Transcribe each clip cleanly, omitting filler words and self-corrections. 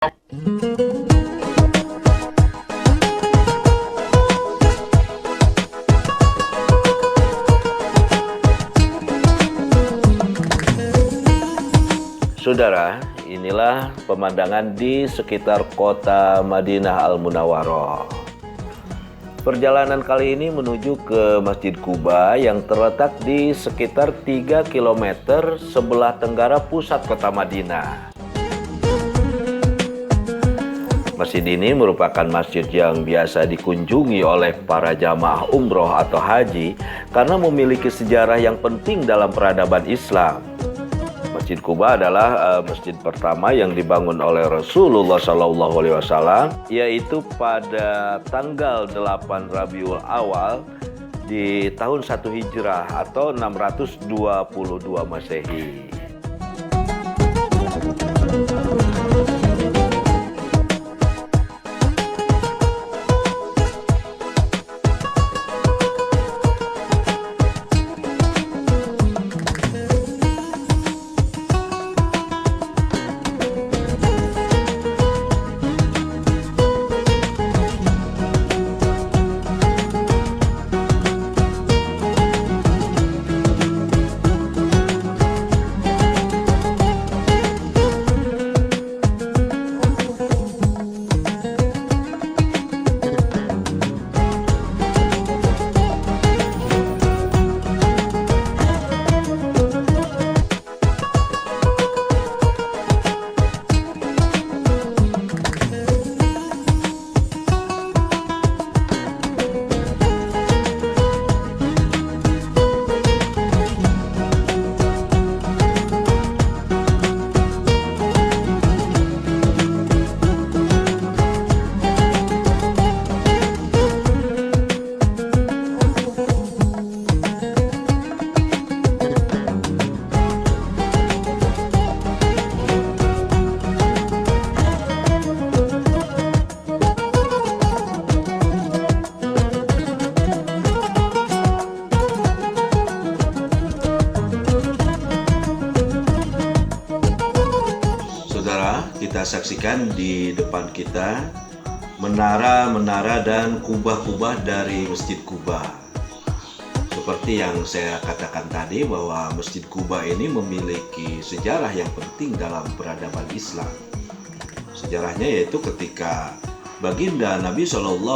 Saudara, inilah pemandangan di sekitar kota Madinah Al-Munawwaroh. Perjalanan kali ini menuju ke Masjid Quba yang terletak di sekitar 3 km sebelah tenggara pusat kota Madinah. Masjid ini merupakan masjid yang biasa dikunjungi oleh para jamaah umroh atau haji karena memiliki sejarah yang penting dalam peradaban Islam. Masjid Quba adalah masjid pertama yang dibangun oleh Rasulullah SAW, yaitu pada tanggal 8 Rabiul Awal di tahun 1 Hijrah atau 622 Masehi. Kita saksikan di depan kita menara-menara dan kubah-kubah dari Masjid Quba. Seperti yang saya katakan tadi bahwa Masjid Quba ini memiliki sejarah yang penting dalam peradaban Islam. Sejarahnya yaitu ketika baginda Nabi SAW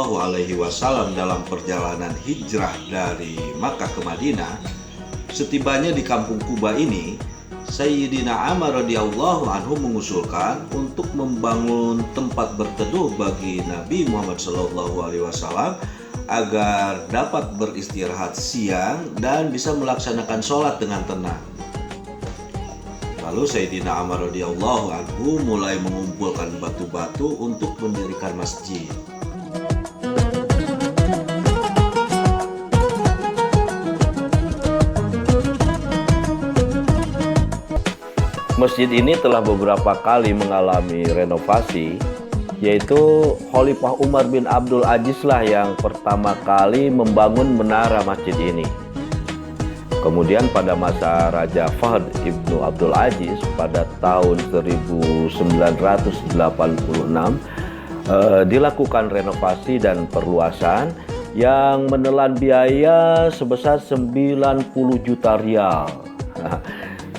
dalam perjalanan hijrah dari Makkah ke Madinah, setibanya di kampung Quba ini, Sayyidina Umar radhiyallahu anhu mengusulkan untuk membangun tempat berteduh bagi Nabi Muhammad SAW agar dapat beristirahat siang dan bisa melaksanakan sholat dengan tenang. Lalu Sayyidina Umar radhiyallahu anhu mulai mengumpulkan batu-batu untuk mendirikan masjid. Masjid ini telah beberapa kali mengalami renovasi, yaitu Khalifah Umar bin Abdul Aziz lah yang pertama kali membangun menara masjid ini. Kemudian pada masa Raja Fahd Ibnu Abdul Aziz pada tahun 1986 dilakukan renovasi dan perluasan yang menelan biaya sebesar 90 juta rial.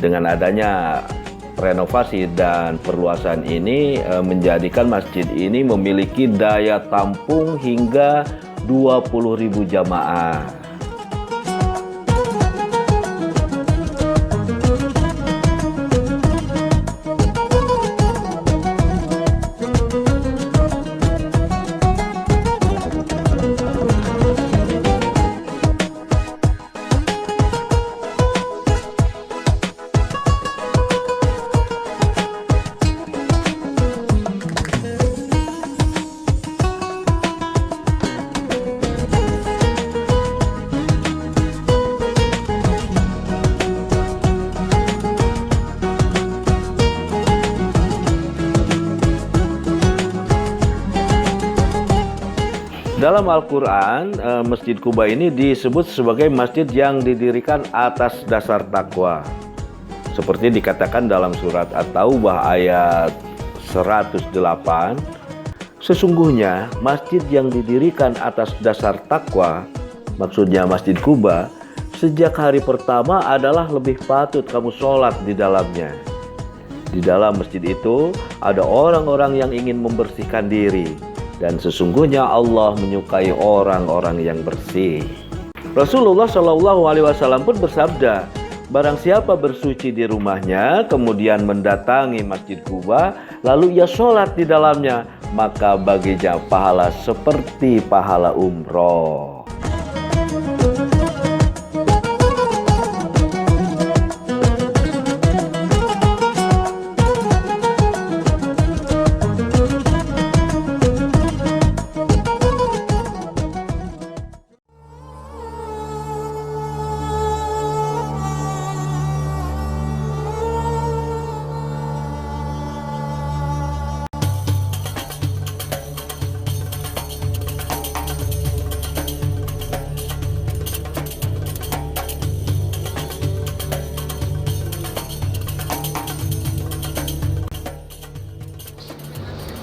Dengan adanya renovasi dan perluasan ini menjadikan masjid ini memiliki daya tampung hingga 20.000 jamaah. Dalam Al-Quran, Masjid Quba ini disebut sebagai masjid yang didirikan atas dasar takwa. Seperti dikatakan dalam surat At-Taubah ayat 108, sesungguhnya masjid yang didirikan atas dasar takwa, maksudnya Masjid Quba, sejak hari pertama adalah lebih patut kamu sholat di dalamnya. Di dalam masjid itu ada orang-orang yang ingin membersihkan diri, dan sesungguhnya Allah menyukai orang-orang yang bersih. Rasulullah SAW pun bersabda, barang siapa bersuci di rumahnya, kemudian mendatangi Masjid Quba, lalu ia sholat di dalamnya, maka baginya pahala seperti pahala umroh.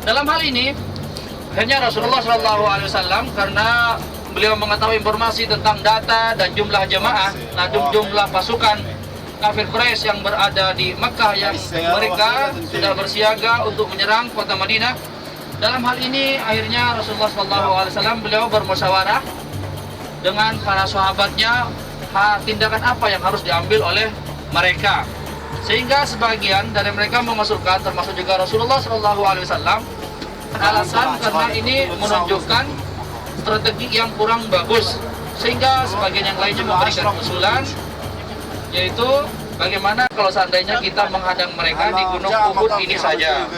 Dalam hal ini, akhirnya Rasulullah SAW karena beliau mengetahui informasi tentang data dan jumlah jemaah, jumlah pasukan kafir Quraisy yang berada di Makkah yang mereka sudah bersiaga untuk menyerang kota Madinah. Dalam hal ini, akhirnya Rasulullah SAW beliau bermusyawarah dengan para sahabatnya tindakan apa yang harus diambil oleh mereka. Sehingga sebagian dari mereka mengusulkan, termasuk juga Rasulullah SAW, alasan karena ini menunjukkan strategi yang kurang bagus. Sehingga sebagian yang lainnya memberikan usulan, yaitu bagaimana kalau seandainya kita menghadang mereka di Gunung Uhud ini saja.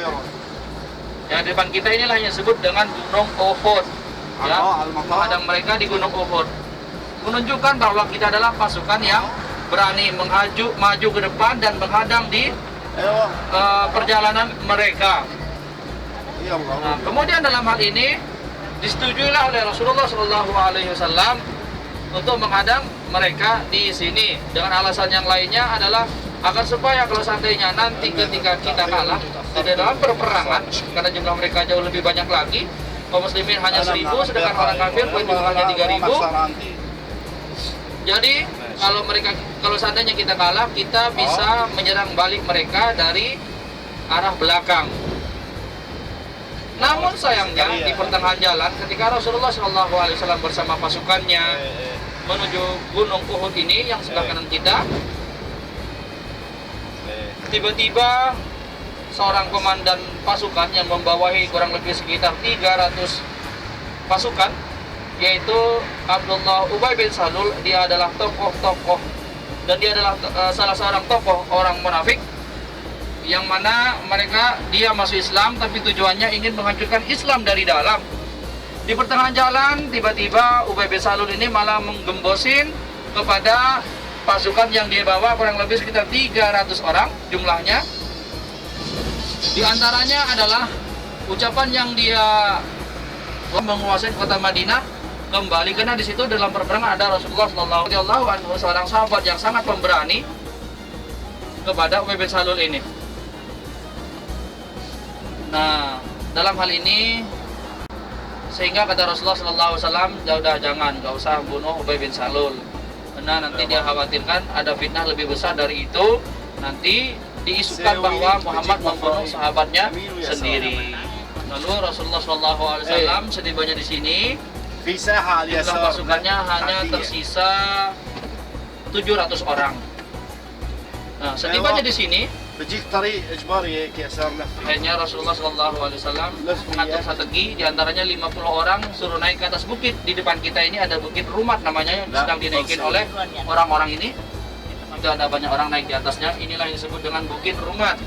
Yang di depan kita inilah yang disebut dengan Gunung Uhud. Ya, menghadang mereka di Gunung Uhud menunjukkan bahwa kita adalah pasukan yang berani maju ke depan dan menghadang di perjalanan mereka. Nah, kemudian dalam hal ini disetujuilah oleh Rasulullah SAW untuk menghadang mereka di sini dengan alasan yang lainnya adalah agar supaya kalau seandainya nanti ketika kita kalah di dalam perperangan, karena jumlah mereka jauh lebih banyak lagi, kaum muslimin hanya 1.000 sedangkan orang kafir poin jumlahnya 3.000. Jadi kalau seandainya kita kalah, kita bisa menyerang balik mereka dari arah belakang. Namun sayangnya di pertengahan jalan ketika Rasulullah SAW bersama pasukannya menuju Gunung Uhud ini yang sebelah kanan kita, tiba-tiba seorang komandan pasukan yang membawahi kurang lebih sekitar 300 pasukan, yaitu Abdullah Ubay bin Salul. Dia adalah tokoh-tokoh dan dia adalah salah seorang tokoh orang munafik yang mana dia masuk Islam tapi tujuannya ingin menghancurkan Islam dari dalam. Di pertengahan jalan tiba-tiba Ubay bin Salul ini malah menggembosin kepada pasukan yang dia bawa kurang lebih sekitar 300 orang jumlahnya. Di antaranya adalah ucapan yang dia menguasai kota Madinah kembali, karena di situ dalam perperangan ada Rasulullah SAW, seorang sahabat yang sangat pemberani kepada Ubay bin Salul ini. Nah, dalam hal ini sehingga kata Rasulullah SAW, nggak usah bunuh Ubay bin Salul, karena nanti dia khawatirkan ada fitnah lebih besar dari itu, nanti diisukan bahwa Muhammad membunuh sahabatnya sendiri. Lalu Rasulullah SAW setibanya di sini, jumlah pasukannya hanya tersisa 700 orang. Nah, setibanya di sini, akhirnya Rasulullah SAW mengatur strategi, diantaranya 50 orang suruh naik ke atas bukit. Di depan kita ini ada bukit Rumat namanya, yang sedang dinaikin oleh orang-orang ini. Itu ada banyak orang naik di atasnya, inilah yang disebut dengan bukit Rumat.